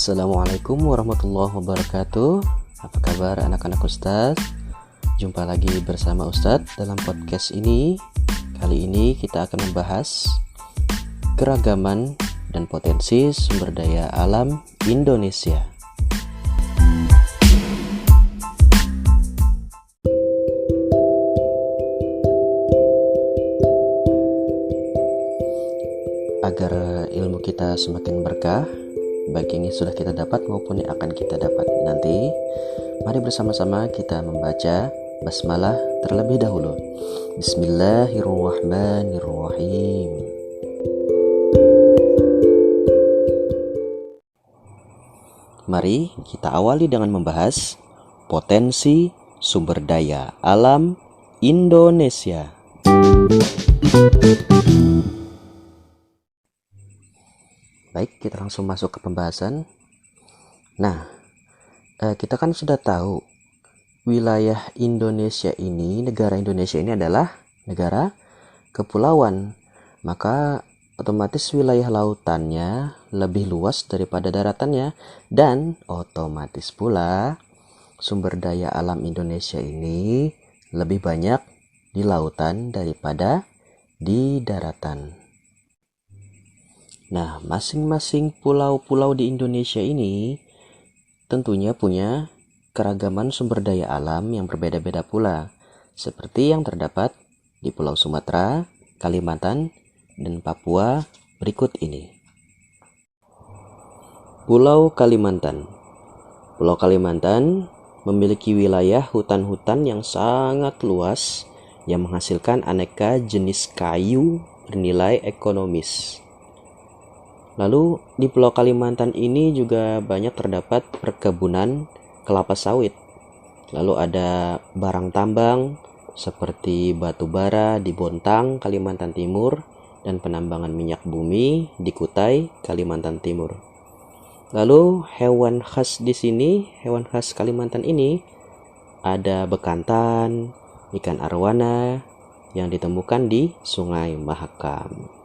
Assalamualaikum warahmatullahi wabarakatuh. Apa kabar anak-anak Ustadz? Jumpa lagi bersama Ustadz dalam podcast ini. Kali ini kita akan membahas keragaman dan potensi sumber daya alam Indonesia. Agar ilmu kita semakin berkah, baik yang sudah kita dapat maupun yang akan kita dapat nanti, mari bersama-sama kita membaca basmalah terlebih dahulu. Bismillahirrahmanirrahim. Mari kita awali dengan membahas potensi sumber daya alam Indonesia. Baik, kita langsung masuk ke pembahasan. Nah, kita kan sudah tahu wilayah Indonesia ini, negara Indonesia ini adalah negara kepulauan. Maka otomatis wilayah lautannya lebih luas daripada daratannya, dan otomatis pula sumber daya alam Indonesia ini lebih banyak di lautan daripada di daratan. Nah, masing-masing pulau-pulau di Indonesia ini tentunya punya keragaman sumber daya alam yang berbeda-beda pula, seperti yang terdapat di Pulau Sumatera, Kalimantan, dan Papua berikut ini. Pulau Kalimantan. Pulau Kalimantan memiliki wilayah hutan-hutan yang sangat luas yang menghasilkan aneka jenis kayu bernilai ekonomis. Lalu di Pulau Kalimantan ini juga banyak terdapat perkebunan kelapa sawit. Lalu ada barang tambang seperti batu bara di Bontang, Kalimantan Timur, dan penambangan minyak bumi di Kutai, Kalimantan Timur. Lalu hewan khas di sini, hewan khas Kalimantan ini ada bekantan, ikan arwana yang ditemukan di Sungai Mahakam.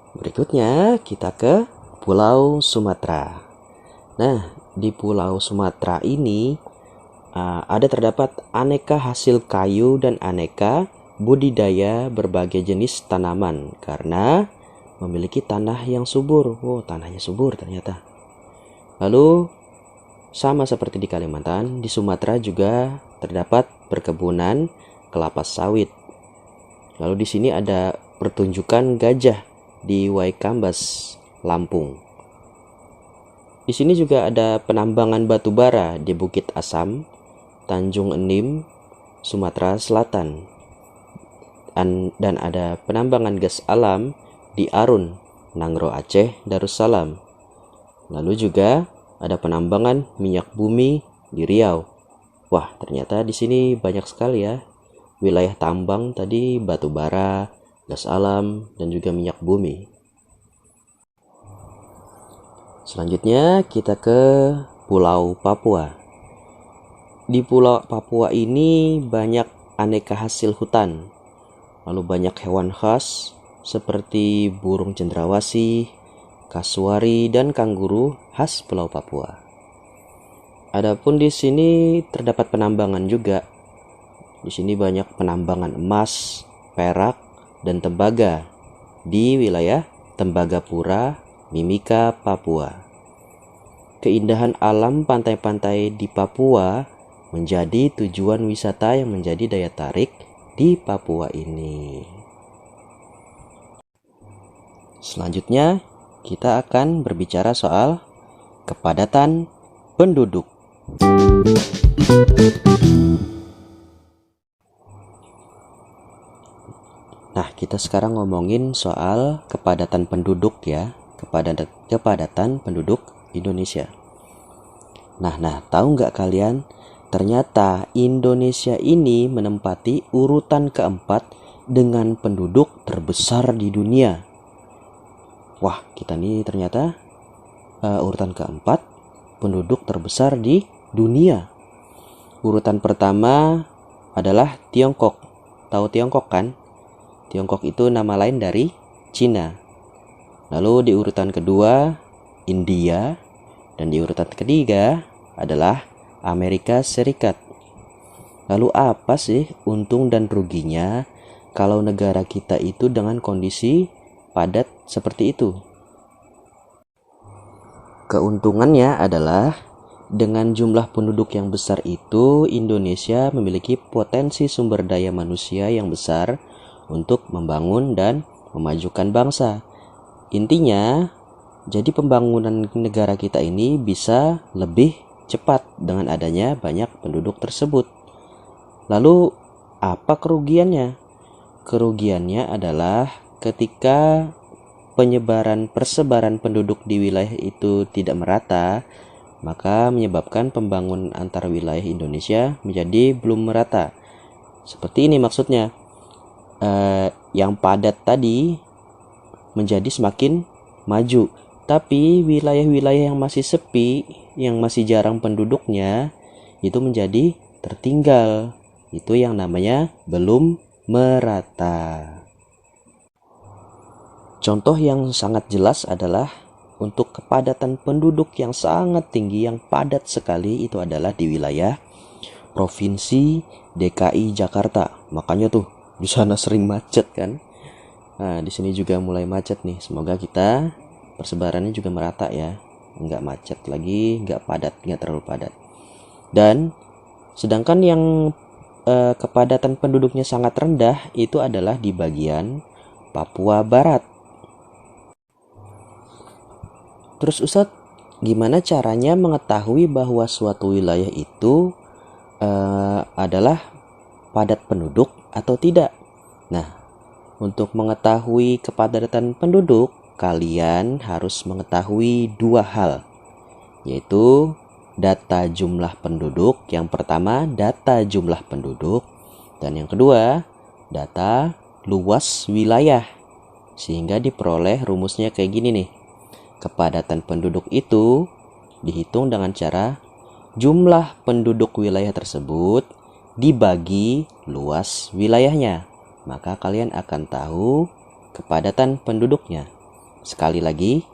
Berikutnya kita ke Pulau Sumatera. Nah, di Pulau Sumatera ini ada terdapat aneka hasil kayu dan aneka budidaya berbagai jenis tanaman karena memiliki tanah yang subur. Tanahnya subur ternyata. Lalu sama seperti di Kalimantan, di Sumatera juga terdapat perkebunan kelapa sawit. Lalu di sini ada pertunjukan gajah di Waikambas, Lampung. Di sini juga ada penambangan batu bara di Bukit Asam, Tanjung Enim, Sumatera Selatan. Dan ada penambangan gas alam di Arun, Nangro Aceh, Darussalam. Lalu juga ada penambangan minyak bumi di Riau. Wah, ternyata di sini banyak sekali ya wilayah tambang tadi, batu bara, gas alam, dan juga minyak bumi. Selanjutnya kita ke Pulau Papua. Di Pulau Papua ini banyak aneka hasil hutan. Lalu banyak hewan khas seperti burung cendrawasih, kasuari, dan kanguru khas Pulau Papua. Adapun di sini terdapat penambangan juga. Di sini banyak penambangan emas, perak, dan tembaga di wilayah Tembagapura, Mimika, Papua. Keindahan alam pantai-pantai di Papua menjadi tujuan wisata yang menjadi daya tarik di Papua ini. Selanjutnya, kita akan berbicara soal kepadatan penduduk. Nah, kita sekarang ngomongin soal kepadatan penduduk ya, kepadatan penduduk Indonesia. Nah, tahu nggak kalian? Ternyata Indonesia ini menempati urutan keempat dengan penduduk terbesar di dunia. Wah, kita nih ternyata urutan keempat penduduk terbesar di dunia. Urutan pertama adalah Tiongkok. Tahu Tiongkok kan? Tiongkok itu nama lain dari Cina. Lalu di urutan kedua India, dan di urutan ketiga adalah Amerika Serikat. Lalu apa sih untung dan ruginya kalau negara kita itu dengan kondisi padat seperti itu? Keuntungannya adalah dengan jumlah penduduk yang besar itu, Indonesia memiliki potensi sumber daya manusia yang besar untuk membangun dan memajukan bangsa. Intinya, jadi pembangunan negara kita ini bisa lebih cepat dengan adanya banyak penduduk tersebut. Lalu, apa kerugiannya? Kerugiannya adalah ketika persebaran penduduk di wilayah itu tidak merata, maka menyebabkan pembangunan antar wilayah Indonesia menjadi belum merata. Seperti ini maksudnya, yang padat tadi menjadi semakin maju, tapi wilayah-wilayah yang masih sepi, yang masih jarang penduduknya, itu menjadi tertinggal. Itu yang namanya belum merata. Contoh yang sangat jelas adalah untuk kepadatan penduduk yang sangat tinggi, yang padat sekali, itu adalah di wilayah Provinsi DKI Jakarta. Makanya tuh di sana sering macet kan. Nah, di sini juga mulai macet nih. Semoga kita persebarannya juga merata ya. Nggak macet lagi, nggak padat, nggak terlalu padat. Dan sedangkan yang kepadatan penduduknya sangat rendah itu adalah di bagian Papua Barat. Terus Ustadz, gimana caranya mengetahui bahwa suatu wilayah itu adalah padat penduduk atau tidak? Nah, untuk mengetahui kepadatan penduduk, kalian harus mengetahui dua hal, yaitu data jumlah penduduk. Yang pertama, data jumlah penduduk, dan yang kedua, data luas wilayah. Sehingga diperoleh rumusnya kayak gini nih. Kepadatan penduduk itu dihitung dengan cara jumlah penduduk wilayah tersebut dibagi luas wilayahnya. Maka kalian akan tahu kepadatan penduduknya. Sekali lagi,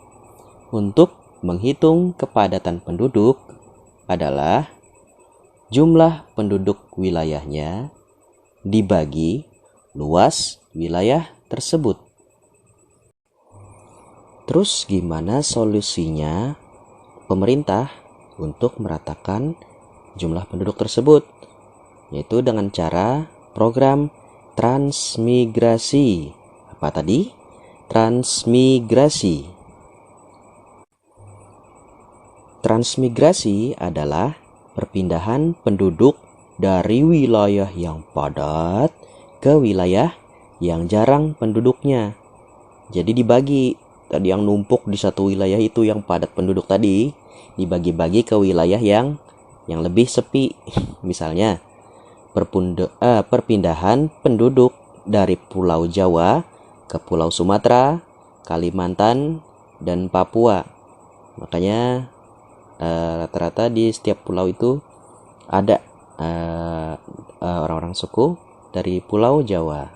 untuk menghitung kepadatan penduduk adalah jumlah penduduk wilayahnya dibagi luas wilayah tersebut. Terus gimana solusinya pemerintah untuk meratakan jumlah penduduk tersebut? Yaitu dengan cara program transmigrasi. Apa tadi? Transmigrasi. Transmigrasi adalah perpindahan penduduk dari wilayah yang padat ke wilayah yang jarang penduduknya. Jadi dibagi, tadi yang numpuk di satu wilayah itu yang padat penduduk tadi, dibagi-bagi ke wilayah yang lebih sepi. Misalnya, perpindahan penduduk dari Pulau Jawa ke Pulau Sumatera, Kalimantan, dan Papua. Makanya rata-rata di setiap pulau itu ada orang-orang suku dari Pulau Jawa.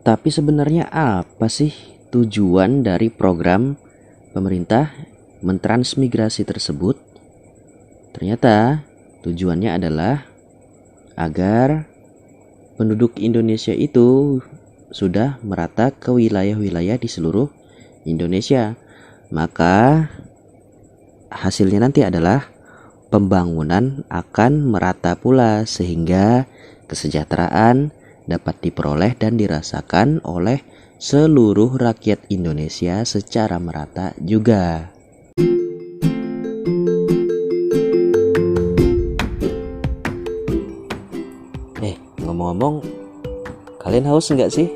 Tapi sebenarnya apa sih tujuan dari program pemerintah mentransmigrasi tersebut? Ternyata tujuannya adalah agar penduduk Indonesia itu sudah merata ke wilayah-wilayah di seluruh Indonesia. Maka hasilnya nanti adalah pembangunan akan merata pula, sehingga kesejahteraan dapat diperoleh dan dirasakan oleh seluruh rakyat Indonesia secara merata juga. Ngomong-ngomong, kalian haus nggak sih?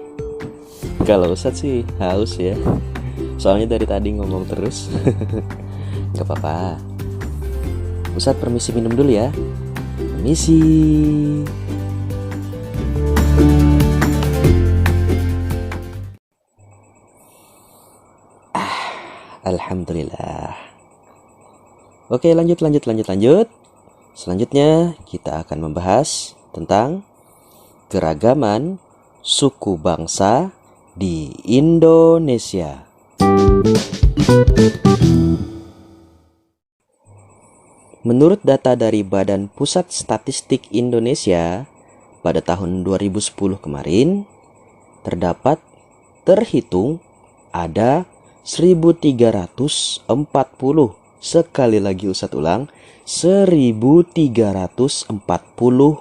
Kalau Ustadz sih haus ya. Soalnya dari tadi ngomong terus. Gak apa-apa. Ustadz permisi minum dulu ya. Permisi. Alhamdulillah. Oke, lanjut. Selanjutnya kita akan membahas tentang keragaman suku bangsa di Indonesia. Menurut data dari Badan Pusat Statistik Indonesia, pada tahun 2010 kemarin, terhitung ada 1.340, sekali lagi Ustadz ulang, 1.340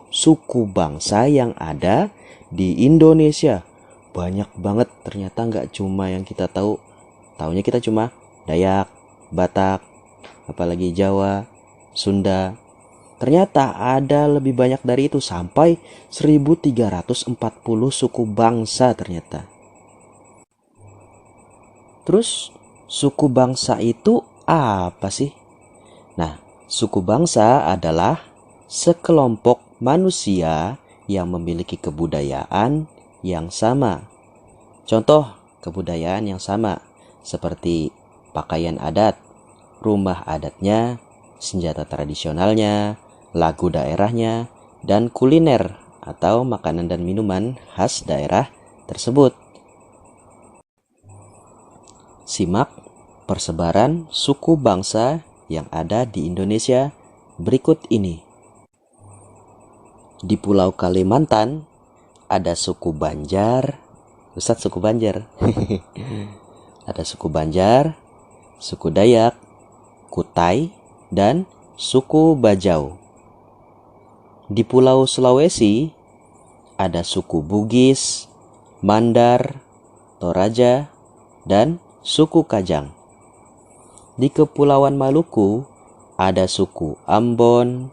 suku bangsa yang ada di Indonesia. Banyak banget, ternyata nggak cuma yang kita tahu. Taunya kita cuma Dayak, Batak, apalagi Jawa, Sunda. Ternyata ada lebih banyak dari itu, sampai 1.340 suku bangsa ternyata. Terus suku bangsa itu apa sih? Nah, suku bangsa adalah sekelompok manusia yang memiliki kebudayaan yang sama. Contoh kebudayaan yang sama seperti pakaian adat, rumah adatnya, senjata tradisionalnya, lagu daerahnya, dan kuliner atau makanan dan minuman khas daerah tersebut. Simak persebaran suku bangsa yang ada di Indonesia berikut ini. Di Pulau Kalimantan ada suku Banjar. Ustadz, suku Banjar. Ada suku Banjar, suku Dayak, Kutai, dan suku Bajau. Di Pulau Sulawesi ada suku Bugis, Mandar, Toraja, dan suku Kajang. Di Kepulauan Maluku ada suku Ambon,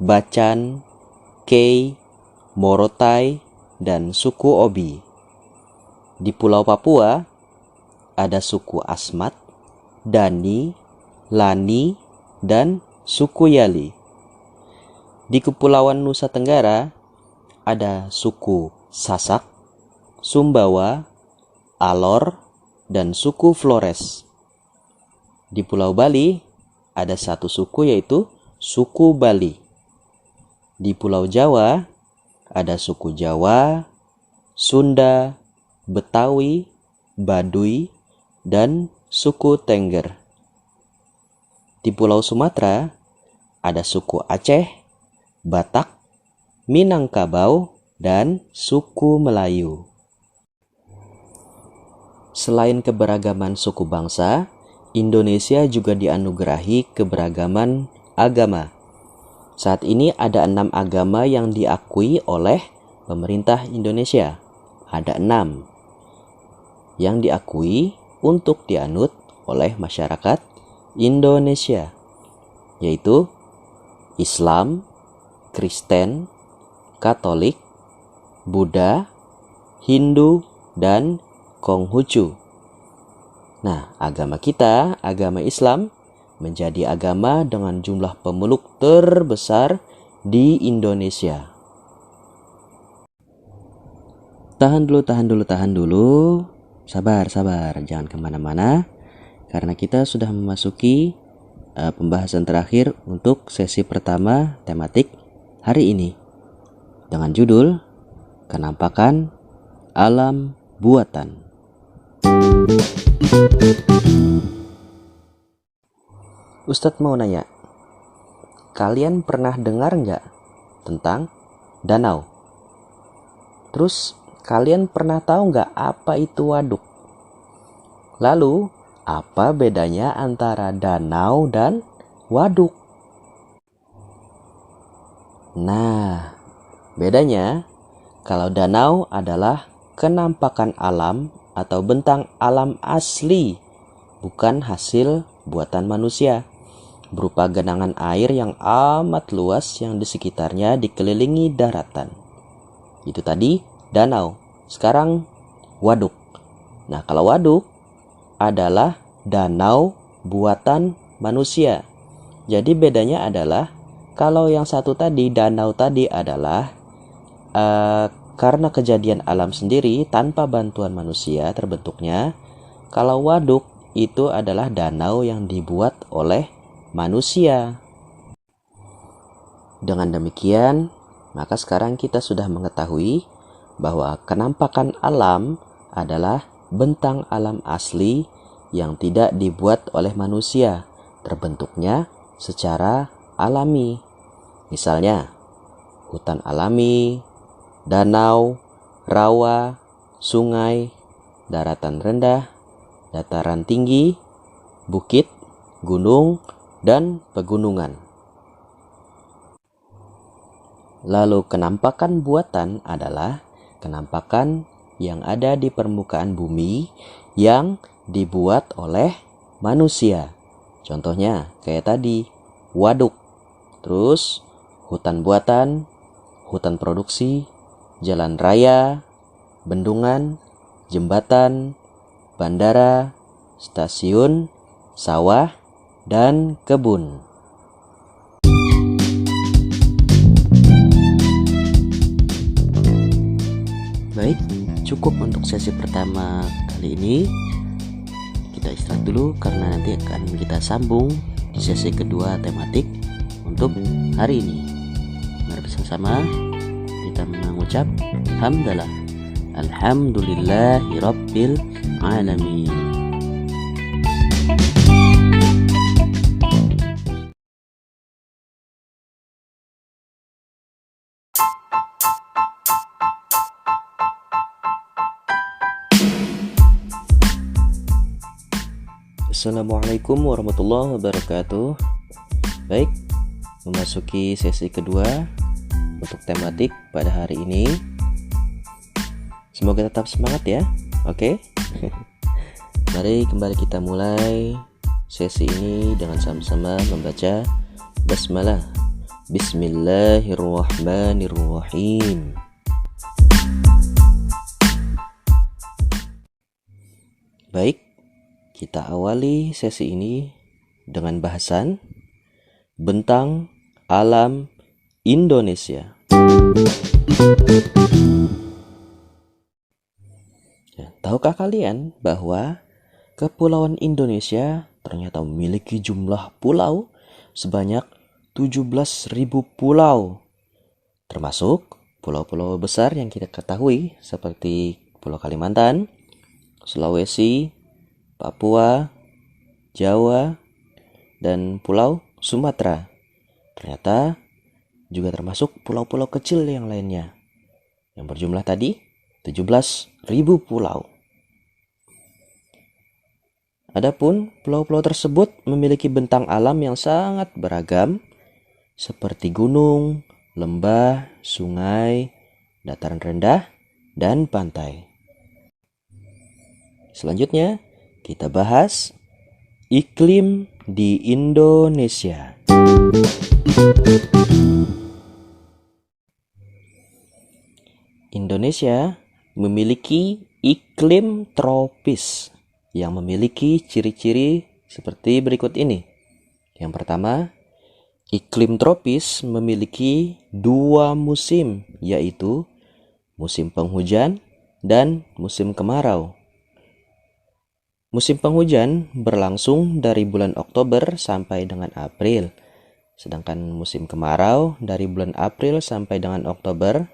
Bacan, Kei, Morotai, dan suku Obi. Di Pulau Papua ada suku Asmat, Dani, Lani, dan suku Yali. Di Kepulauan Nusa Tenggara ada suku Sasak, Sumbawa, Alor, dan suku Flores. Di Pulau Bali ada satu suku, yaitu suku Bali. Di Pulau Jawa ada suku Jawa, Sunda, Betawi, Baduy, dan suku Tengger. Di Pulau Sumatera ada suku Aceh, Batak, Minangkabau, dan suku Melayu. Selain keberagaman suku bangsa, Indonesia juga dianugerahi keberagaman agama. Saat ini ada 6 agama yang diakui oleh pemerintah Indonesia. Ada 6 yang diakui untuk dianut oleh masyarakat Indonesia, yaitu Islam, Kristen, Katolik, Buddha, Hindu, dan Konghucu. Nah, agama kita, agama Islam, menjadi agama dengan jumlah pemeluk terbesar di Indonesia. Tahan dulu. Sabar, jangan kemana-mana, karena kita sudah memasuki pembahasan terakhir untuk sesi pertama tematik hari ini, dengan judul Kenampakan Alam Buatan. Ustadz mau nanya, kalian pernah dengar nggak tentang danau? Terus kalian pernah tahu nggak apa itu waduk? Lalu apa bedanya antara danau dan waduk? Nah, bedanya, kalau danau adalah kenampakan alam atau bentang alam asli, bukan hasil buatan manusia, berupa genangan air yang amat luas yang di sekitarnya dikelilingi daratan. Itu tadi danau. Sekarang waduk. Nah, kalau waduk adalah danau buatan manusia. Jadi bedanya adalah, kalau yang satu tadi, danau tadi adalah karena kejadian alam sendiri tanpa bantuan manusia terbentuknya. Kalau waduk itu adalah danau yang dibuat oleh manusia. Dengan demikian, maka sekarang kita sudah mengetahui bahwa kenampakan alam adalah bentang alam asli yang tidak dibuat oleh manusia, terbentuknya secara alami. Misalnya, hutan alami, danau, rawa, sungai, daratan rendah, dataran tinggi, bukit, gunung, dan pegunungan. Lalu kenampakan buatan adalah kenampakan yang ada di permukaan bumi yang dibuat oleh manusia. Contohnya kayak tadi, waduk, terus hutan buatan, hutan produksi, jalan raya, bendungan, jembatan, bandara, stasiun, sawah, dan kebun. Baik, cukup untuk sesi pertama kali ini. Kita istirahat dulu karena nanti akan kita sambung di sesi kedua tematik untuk hari ini. Mari bersama-sama kita mengucap hamdalah. Alhamdulillahirabbil alamin. Assalamualaikum warahmatullahi wabarakatuh. Baik, memasuki sesi kedua untuk tematik pada hari ini. Semoga tetap semangat ya. Oke. Mari kembali kita mulai sesi ini dengan sama-sama membaca basmalah. Bismillahirrahmanirrahim. Baik, kita awali sesi ini dengan bahasan bentang alam Indonesia. Ya, tahukah kalian bahwa Kepulauan Indonesia ternyata memiliki jumlah pulau sebanyak 17.000 pulau, termasuk pulau-pulau besar yang kita ketahui seperti Pulau Kalimantan, Sulawesi, Papua, Jawa, dan Pulau Sumatera. Ternyata juga termasuk pulau-pulau kecil yang lainnya, yang berjumlah tadi 17.000 pulau. Adapun pulau-pulau tersebut memiliki bentang alam yang sangat beragam, seperti gunung, lembah, sungai, dataran rendah, dan pantai. Selanjutnya, kita bahas iklim di Indonesia. Indonesia memiliki iklim tropis yang memiliki ciri-ciri seperti berikut ini. Yang pertama, iklim tropis memiliki 2 musim, yaitu musim penghujan dan musim kemarau. Musim penghujan berlangsung dari bulan Oktober sampai dengan April, sedangkan musim kemarau dari bulan April sampai dengan Oktober.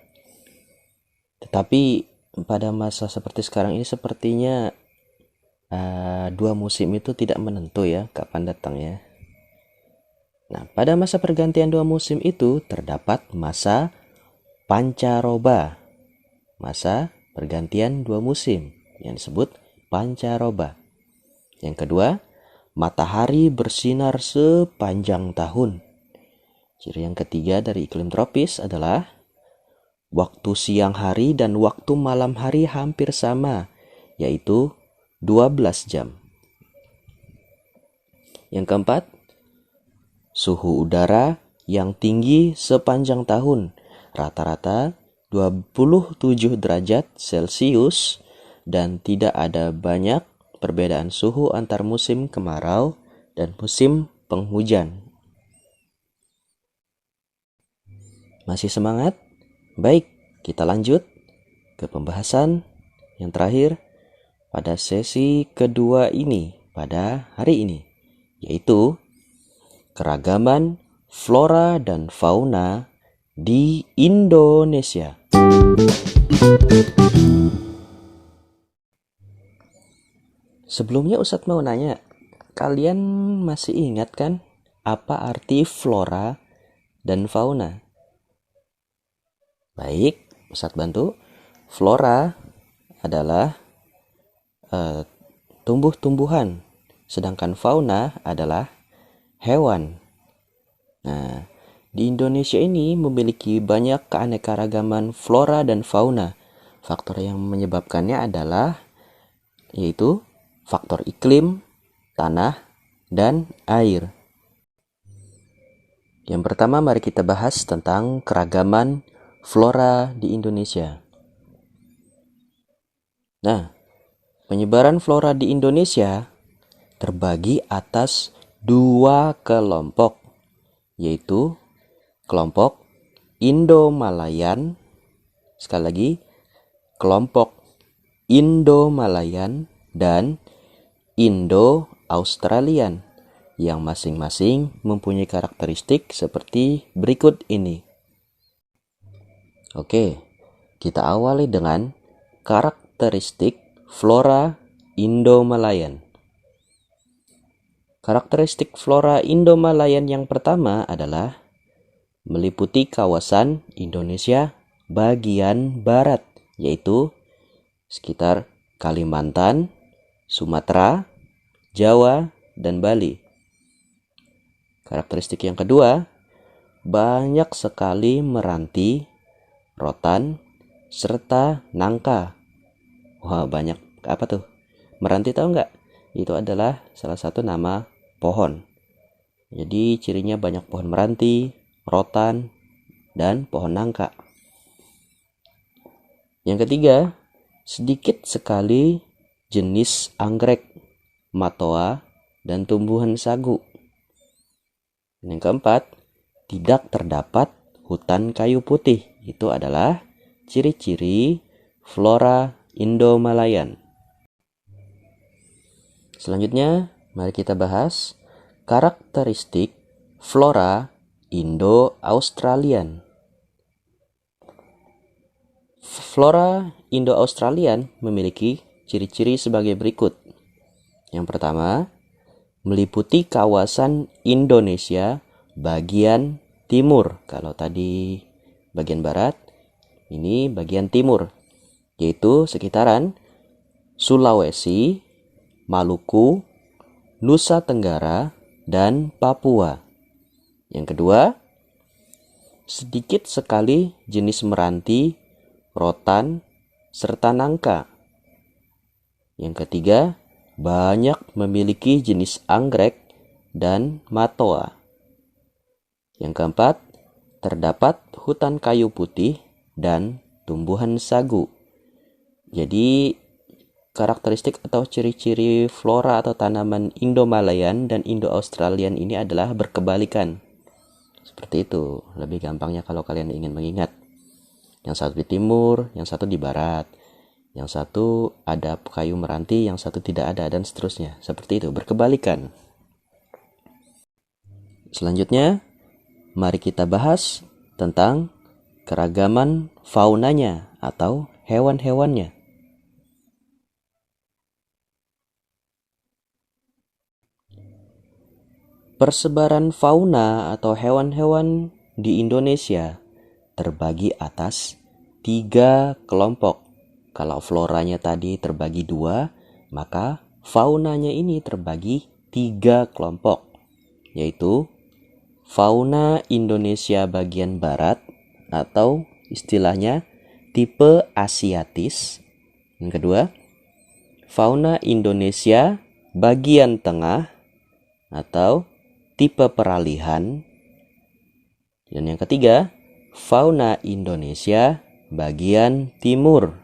Tetapi pada masa seperti sekarang ini sepertinya 2 musim itu tidak menentu ya kapan datangnya. Nah, pada masa pergantian 2 musim itu terdapat masa pancaroba, masa pergantian 2 musim yang disebut pancaroba. Yang kedua, matahari bersinar sepanjang tahun. Ciri yang ketiga dari iklim tropis adalah waktu siang hari dan waktu malam hari hampir sama, yaitu 12 jam. Yang keempat, suhu udara yang tinggi sepanjang tahun, rata-rata 27 derajat Celcius, dan tidak ada banyak perbedaan suhu antar musim kemarau dan musim penghujan. Masih semangat? Baik, kita lanjut ke pembahasan yang terakhir pada sesi kedua ini pada hari ini, yaitu keragaman flora dan fauna di Indonesia. Sebelumnya Ustadz mau nanya, kalian masih ingat kan apa arti flora dan fauna? Baik, Ustadz bantu. Flora adalah tumbuh-tumbuhan, sedangkan fauna adalah hewan. Nah, di Indonesia ini memiliki banyak keanekaragaman flora dan fauna. Faktor yang menyebabkannya adalah yaitu faktor iklim, tanah, dan air. Yang pertama, mari kita bahas tentang keragaman flora di Indonesia. Nah, penyebaran flora di Indonesia terbagi atas 2 kelompok, yaitu kelompok Indo-Malayan, sekali lagi, kelompok Indo-Malayan dan Indo-Australian, yang masing-masing mempunyai karakteristik seperti berikut ini. Oke, kita awali dengan karakteristik flora Indo-Malayan. Karakteristik flora Indo-Malayan yang pertama adalah meliputi kawasan Indonesia bagian barat, yaitu sekitar Kalimantan, Sumatera, Jawa, dan Bali. Karakteristik yang kedua, banyak sekali meranti, rotan, serta nangka. Wah, banyak apa tuh? Meranti tahu nggak? Itu adalah salah satu nama pohon. Jadi cirinya banyak pohon meranti, rotan, dan pohon nangka. Yang ketiga, sedikit sekali jenis anggrek, matoa, dan tumbuhan sagu. Yang keempat, tidak terdapat hutan kayu putih. Itu adalah ciri-ciri flora Indo-Malayan. Selanjutnya, mari kita bahas karakteristik flora Indo-Australian. Flora Indo-Australian memiliki ciri-ciri sebagai berikut. Yang pertama, meliputi kawasan Indonesia bagian timur. Kalau tadi bagian barat, ini bagian timur, yaitu sekitaran Sulawesi, Maluku, Nusa Tenggara, dan Papua. Yang kedua, sedikit sekali jenis meranti, rotan, serta nangka. Yang ketiga, banyak memiliki jenis anggrek dan matoa. Yang keempat, terdapat hutan kayu putih dan tumbuhan sagu. Jadi, karakteristik atau ciri-ciri flora atau tanaman Indo-Malayan dan Indo-Australian ini adalah berkebalikan. Seperti itu, lebih gampangnya kalau kalian ingin mengingat. Yang satu di timur, yang satu di barat. Yang satu ada kayu meranti, yang satu tidak ada, dan seterusnya. Seperti itu, berkebalikan. Selanjutnya, mari kita bahas tentang keragaman faunanya atau hewan-hewannya. Persebaran fauna atau hewan-hewan di Indonesia terbagi atas 3 kelompok. Kalau floranya tadi terbagi 2, maka faunanya ini terbagi 3 kelompok, yaitu fauna Indonesia bagian barat atau istilahnya tipe Asiatis. Yang kedua, fauna Indonesia bagian tengah atau tipe peralihan. Dan yang ketiga, fauna Indonesia bagian timur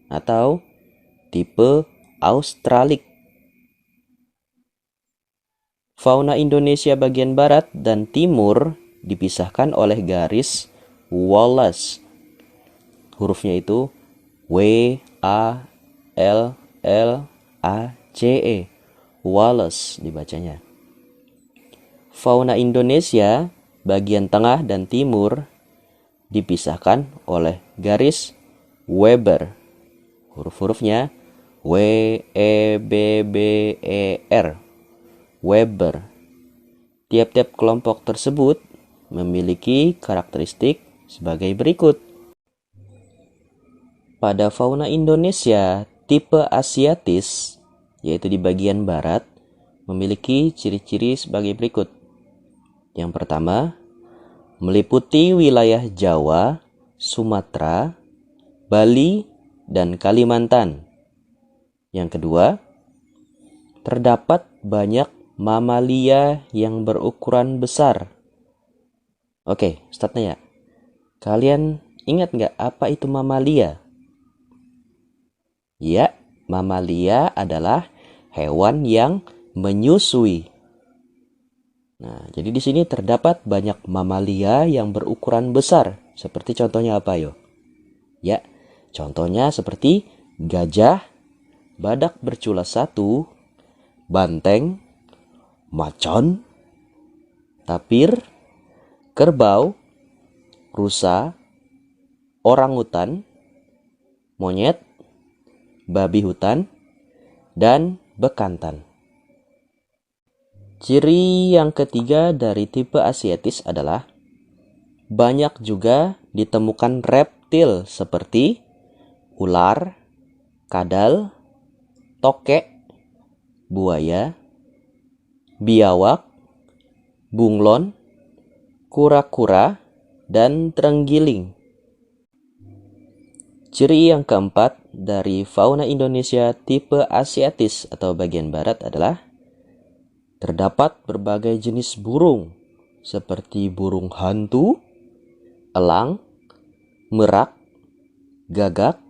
atau tipe Australik. Fauna Indonesia bagian barat dan timur dipisahkan oleh garis Wallace. Hurufnya itu W-A-L-L-A-C-E. Wallace dibacanya. Fauna Indonesia bagian tengah dan timur dipisahkan oleh garis Weber. Huruf-hurufnya W-E-B-B-E-R, Weber. Tiap-tiap kelompok tersebut memiliki karakteristik sebagai berikut. Pada fauna Indonesia tipe Asiatis, yaitu di bagian barat, memiliki ciri-ciri sebagai berikut. Yang pertama, meliputi wilayah Jawa, Sumatera, Bali, dan Kalimantan. Yang kedua, terdapat banyak mamalia yang berukuran besar. Oke, startnya ya. Kalian ingat nggak apa itu mamalia? Ya, mamalia adalah hewan yang menyusui. Nah, jadi di sini terdapat banyak mamalia yang berukuran besar. Seperti contohnya apa yo? Ya, contohnya seperti gajah, badak bercula 1, banteng, macan, tapir, kerbau, rusa, orangutan, monyet, babi hutan, dan bekantan. Ciri yang ketiga dari tipe Asiatis adalah banyak juga ditemukan reptil seperti ular, kadal, tokek, buaya, biawak, bunglon, kura-kura, dan terenggiling. Ciri yang keempat dari fauna Indonesia tipe Asiatis atau bagian barat adalah terdapat berbagai jenis burung seperti burung hantu, elang, merak, gagak,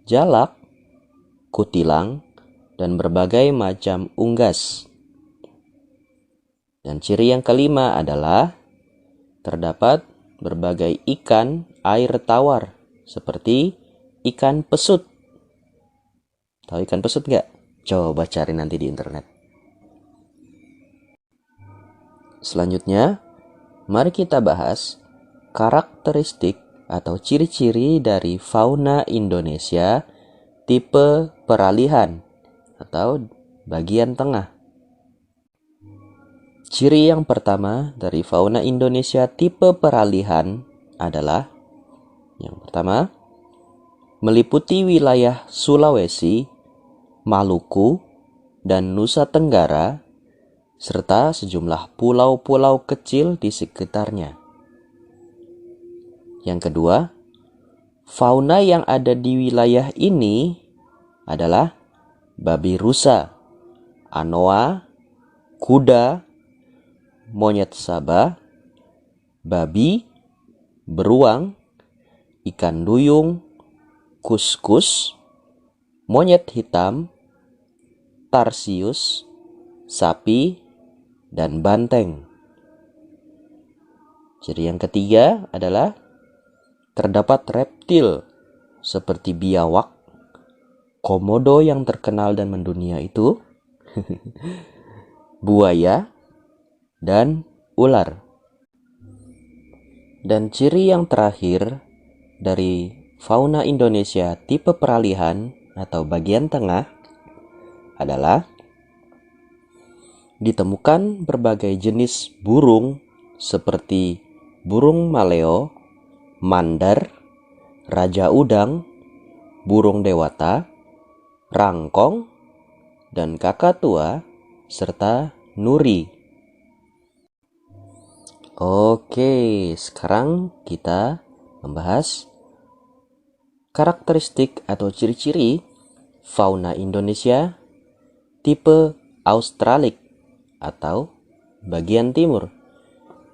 jalak, kutilang, dan berbagai macam unggas. Dan ciri yang kelima adalah terdapat berbagai ikan air tawar seperti ikan pesut. Tahu ikan pesut nggak? Coba cari nanti di internet. Selanjutnya, mari kita bahas karakteristik atau ciri-ciri dari fauna Indonesia tipe peralihan atau bagian tengah. Ciri yang pertama dari fauna Indonesia tipe peralihan adalah yang pertama, meliputi wilayah Sulawesi, Maluku, dan Nusa Tenggara, serta sejumlah pulau-pulau kecil di sekitarnya. Yang kedua, fauna yang ada di wilayah ini adalah babi rusa, anoa, kuda, monyet sabah, babi, beruang, ikan duyung, kuskus, monyet hitam, tarsius, sapi, dan banteng. Ciri yang ketiga adalah terdapat reptil seperti biawak, komodo yang terkenal dan mendunia itu, buaya, dan ular. Dan ciri yang terakhir dari fauna Indonesia tipe peralihan atau bagian tengah adalah ditemukan berbagai jenis burung seperti burung maleo, mandar, raja udang, burung dewata, rangkong, dan kakatua, serta nuri. Oke, sekarang kita membahas karakteristik atau ciri-ciri fauna Indonesia tipe Australik atau bagian timur.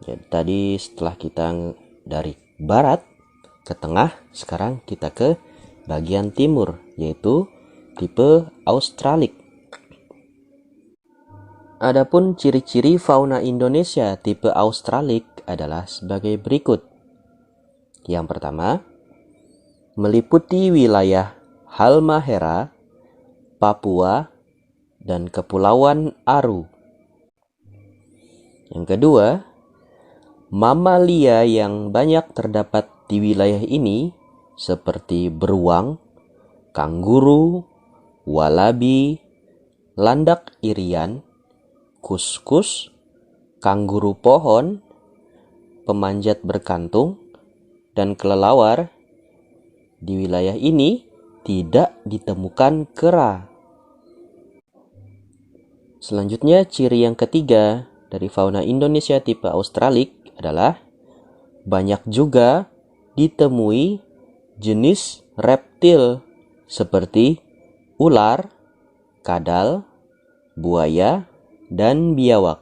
Jadi tadi setelah kita dari barat ke tengah, sekarang kita ke bagian timur, yaitu tipe Australik. Adapun ciri-ciri fauna Indonesia tipe Australik adalah sebagai berikut. Yang pertama, meliputi wilayah Halmahera, Papua, dan Kepulauan Aru. Yang kedua, mamalia yang banyak terdapat di wilayah ini seperti beruang, kanguru, walabi, landak irian, kuskus, kangguru pohon, pemanjat berkantung, dan kelelawar. Di wilayah ini tidak ditemukan kera. Selanjutnya, ciri yang ketiga dari fauna Indonesia tipe Australik adalah banyak juga ditemui jenis reptil seperti ular, kadal, buaya, dan biawak.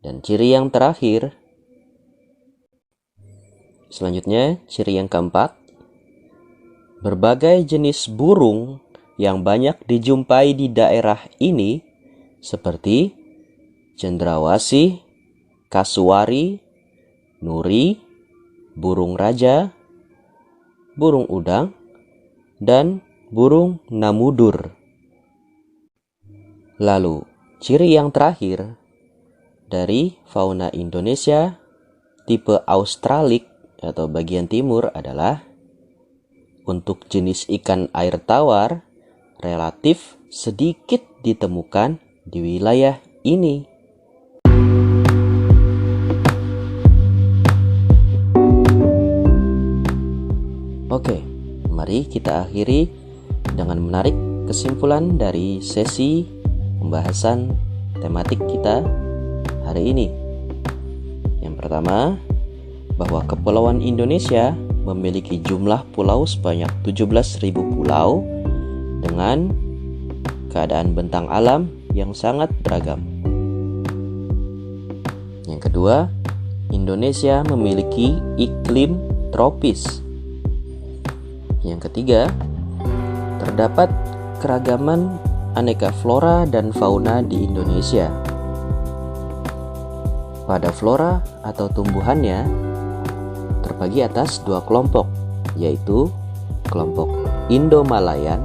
Dan ciri yang terakhir, selanjutnya ciri yang keempat, berbagai jenis burung yang banyak dijumpai di daerah ini seperti cendrawasih, kasuari, nuri, burung raja, burung udang, dan burung namudur. Lalu, ciri yang terakhir dari fauna Indonesia tipe Australik atau bagian timur adalah untuk jenis ikan air tawar relatif sedikit ditemukan di wilayah ini. Oke, mari kita akhiri dengan menarik kesimpulan dari sesi pembahasan tematik kita hari ini. Yang pertama, bahwa Kepulauan Indonesia memiliki jumlah pulau sebanyak 17.000 pulau dengan keadaan bentang alam yang sangat beragam. Yang kedua, Indonesia memiliki iklim tropis. Yang ketiga, terdapat keragaman aneka flora dan fauna di Indonesia. Pada flora atau tumbuhannya terbagi atas dua kelompok, yaitu kelompok Indo-Malayan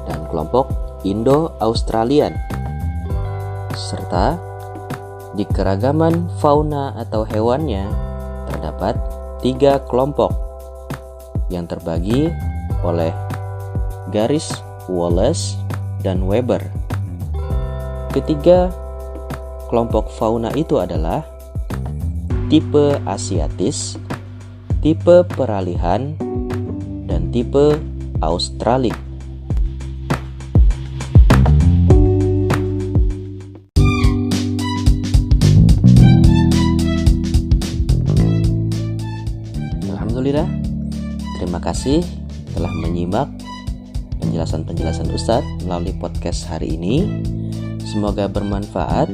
dan kelompok Indo-Australian. Serta di keragaman fauna atau hewannya terdapat 3 kelompok yang terbagi oleh garis Wallace dan Weber. Ketiga kelompok fauna itu adalah tipe Asiatis, tipe peralihan, dan tipe Australik. Alhamdulillah, terima kasih telah menyimak penjelasan-penjelasan Ustadz melalui podcast hari ini. Semoga bermanfaat.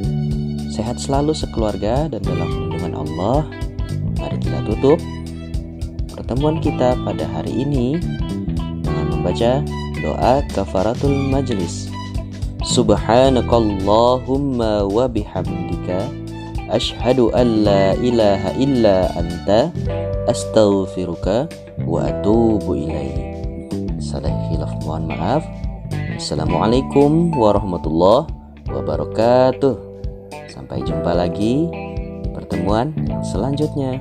Sehat selalu sekeluarga dan dalam lindungan Allah. Mari kita tutup pertemuan kita pada hari ini dengan membaca doa kafaratul majlis. Subhanakallahumma wa bihamdika asyhadu an la ilaha illa anta astaghfiruka wa atubu ilaih. Salah khilaf, mohon maaf. Assalamualaikum warahmatullahi wabarakatuh. Sampai jumpa lagi di pertemuan selanjutnya.